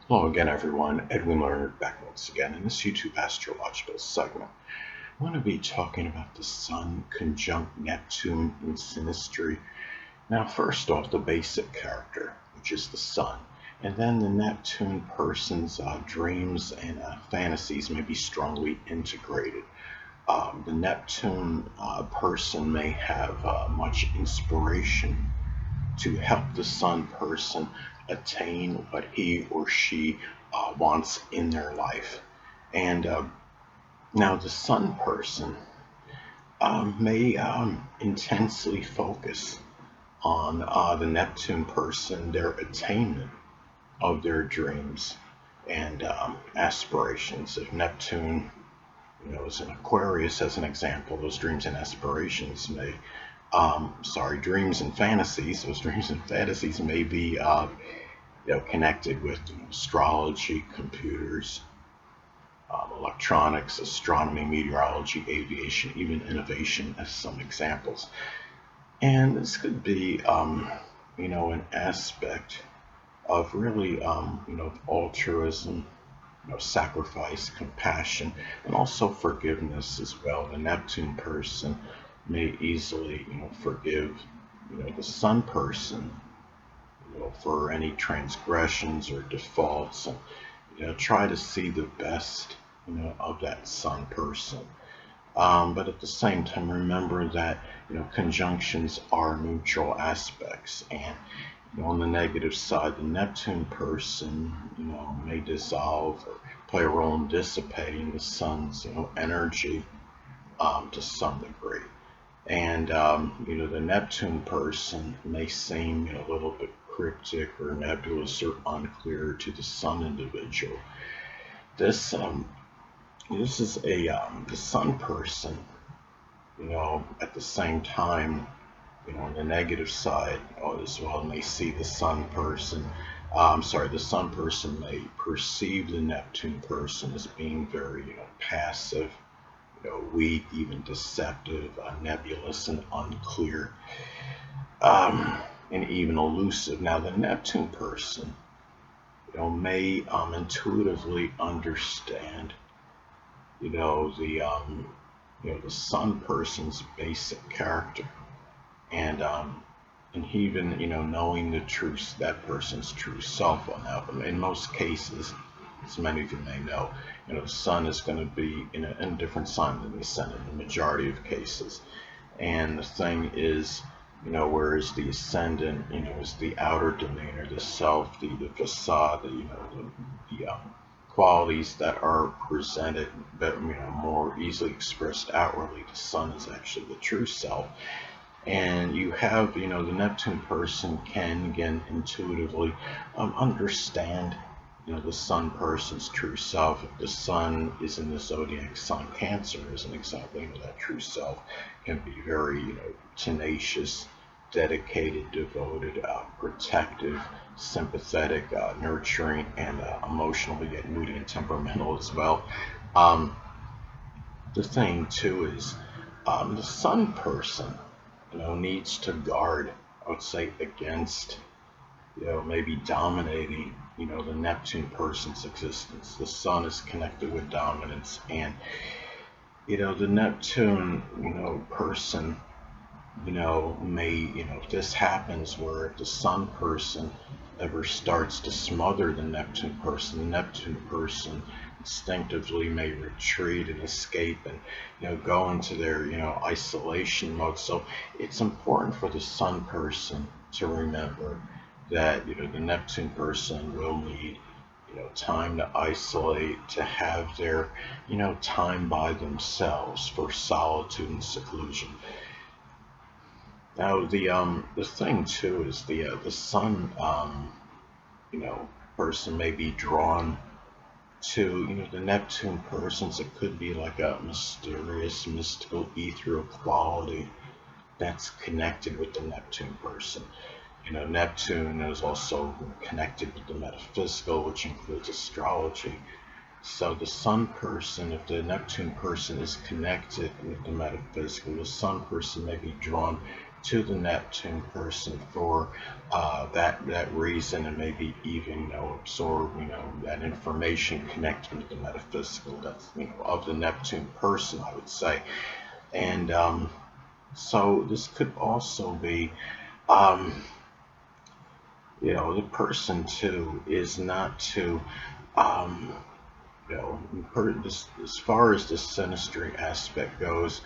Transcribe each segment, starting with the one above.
Hello again, everyone. Edwin Learnard back once again in this YouTube astrological segment. I'm going to be talking about the Sun conjunct Neptune in Synastry. Now, first off, the basic character, which is the Sun, and then the Neptune person's dreams and fantasies may be strongly integrated. The Neptune person may have much inspiration to help the Sun person attain what he or she wants in their life. And now the Sun person may intensely focus on the Neptune person, their attainment of their dreams and aspirations. If Neptune, is an Aquarius as an example, those dreams and aspirations may dreams and fantasies. Those dreams and fantasies may be, connected with astrology, computers, electronics, astronomy, meteorology, aviation, even innovation, as some examples. And this could be, an aspect of really, altruism, sacrifice, compassion, and also forgiveness as well. The Neptune person may easily, forgive, the Sun person, for any transgressions or defaults, and try to see the best, of that Sun person. But at the same time, remember that conjunctions are neutral aspects, and on the negative side, the Neptune person, may dissolve or play a role in dissipating the Sun's, energy to some degree. And the Neptune person may seem a little bit cryptic or nebulous or unclear to the Sun individual. This this is a the Sun person. At the same time, on the negative side as well, may see the Sun person. The Sun person may perceive the Neptune person as being very, passive, weak, even deceptive, nebulous, and unclear, and even elusive. Now, the Neptune person, may intuitively understand, the Sun person's basic character, and even knowing that person's true self on that. But in most cases, as many of you may know, the Sun is going to be in a different sign than the Ascendant in the majority of cases. And the thing is, whereas the Ascendant, is the outer demeanor, the self, the facade, the qualities that are presented, but more easily expressed outwardly. The Sun is actually the true self. And you have, the Neptune person can, again, intuitively understand, the Sun person's true self. If the Sun is in the zodiac sign Cancer, as an example, that true self can be very, tenacious, dedicated, devoted, protective, sympathetic, nurturing, and emotionally yet moody and temperamental as well. Um, the thing too is the Sun person, needs to guard, I would say, against, maybe dominating, the Neptune person's existence. The Sun is connected with dominance, and, the Neptune, person, may, if this happens where if the Sun person ever starts to smother the Neptune person instinctively may retreat and escape and go into their isolation mode. So it's important for the Sun person to remember that the Neptune person will need time to isolate, to have their time by themselves for solitude and seclusion. Now the thing too is the Sun you know person may be drawn to the Neptune persons. It could be like a mysterious, mystical, ethereal quality that's connected with the Neptune person. Neptune is also connected with the metaphysical, which includes astrology. So the Sun person, if the Neptune person is connected with the metaphysical, the Sun person may be drawn to the Neptune person for that reason, and maybe even absorb that information connected with the metaphysical that's of the Neptune person, I would say. And so this could also be the person too is not to as far as the synastry aspect goes,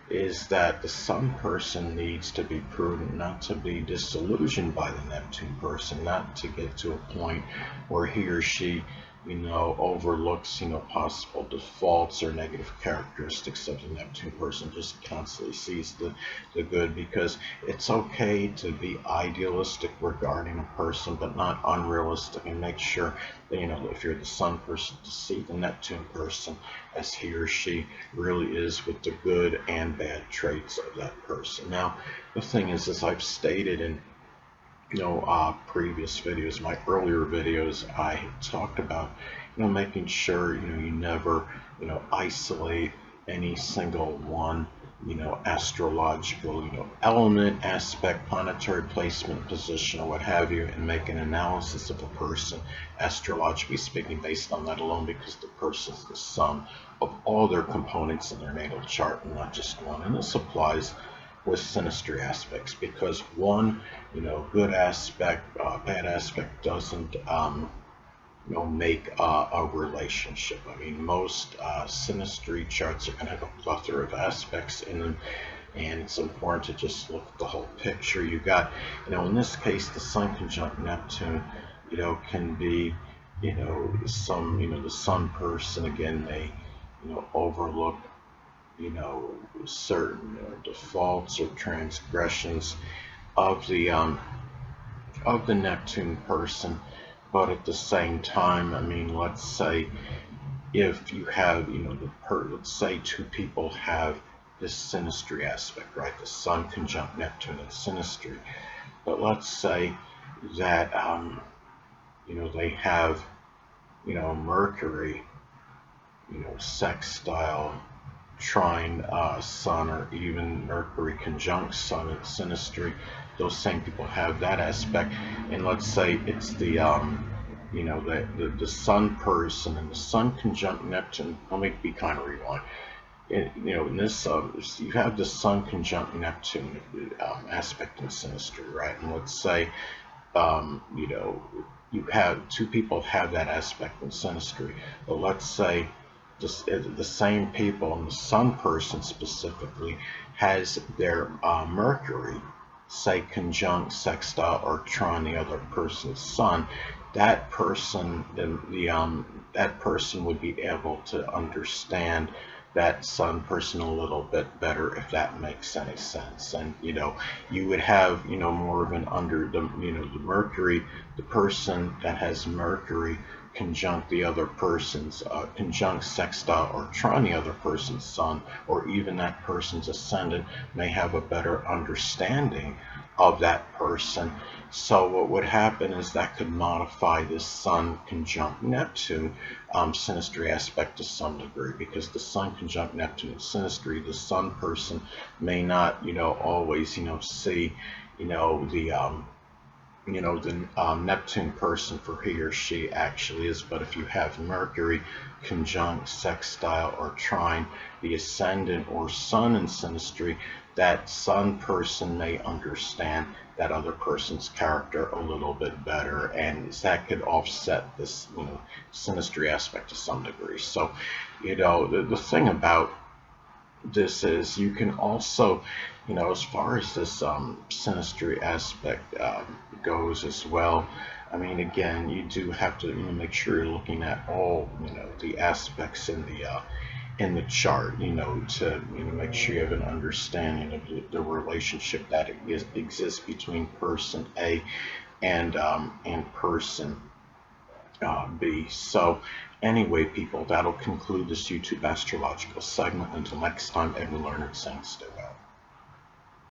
is that the Sun person needs to be prudent, not to be disillusioned by the Neptune person, not to get to a point where he or she, overlooks, possible defaults or negative characteristics of the Neptune person, just constantly sees the good, because it's okay to be idealistic regarding a person, but not unrealistic, and make sure that, if you're the Sun person, to see the Neptune person as he or she really is, with the good and bad traits of that person. Now, the thing is, as I've stated in previous videos, my earlier videos, I talked about making sure you never isolate any single one astrological element, aspect, planetary placement, position, or what have you, and make an analysis of a person astrologically speaking based on that alone, because the person is the sum of all their components in their natal chart, and not just one. And this applies with synastry aspects, because one good aspect, bad aspect doesn't make a relationship. I mean, most synastry charts are going to have a plethora of aspects in them, and it's important to just look at the whole picture. You got, in this case, the Sun conjunct Neptune, can be, the Sun person again may, overlook, certain defaults or transgressions of the Neptune person. But at the same time, I mean, let's say if you have, let's say two people have this synastry aspect, right? The Sun conjunct Neptune and synastry. But let's say that, they have, Mercury, sextile, trine Sun, or even Mercury conjunct Sun and synastry. Those same people have that aspect, and let's say it's the the Sun person and the Sun conjunct Neptune. Let me be kind of rewind. In this, you have the Sun conjunct Neptune aspect in synastry, right? And let's say you have two people have that aspect in synastry, but let's say the same people, and the Sun person specifically has their Mercury, say, conjunct, sextile, or trine the other person's Sun. That person, that person would be able to understand that Sun person a little bit better, if that makes any sense. And you would have more of an the Mercury, the person that has Mercury conjunct the other person's conjunct, sextile, or trine the other person's Sun, or even that person's ascendant, may have a better understanding of that person. So what would happen is that could modify this Sun conjunct Neptune synastry aspect to some degree, because the Sun conjunct Neptune in synastry, the Sun person may not always see the Neptune person for he or she actually is. But if you have Mercury conjunct, sextile, or trine the ascendant or Sun in synastry, that Sun person may understand that other person's character a little bit better, and that could offset this synastry aspect to some degree. So the thing about this is, you can also, as far as this synastry aspect goes as well, I mean, again, you do have to make sure you're looking at all the aspects in the chart, to make sure you have an understanding of the relationship that exists between person A and person B. So anyway, people, that'll conclude this YouTube astrological segment. Until next time, Edwin Learnard saying stay well.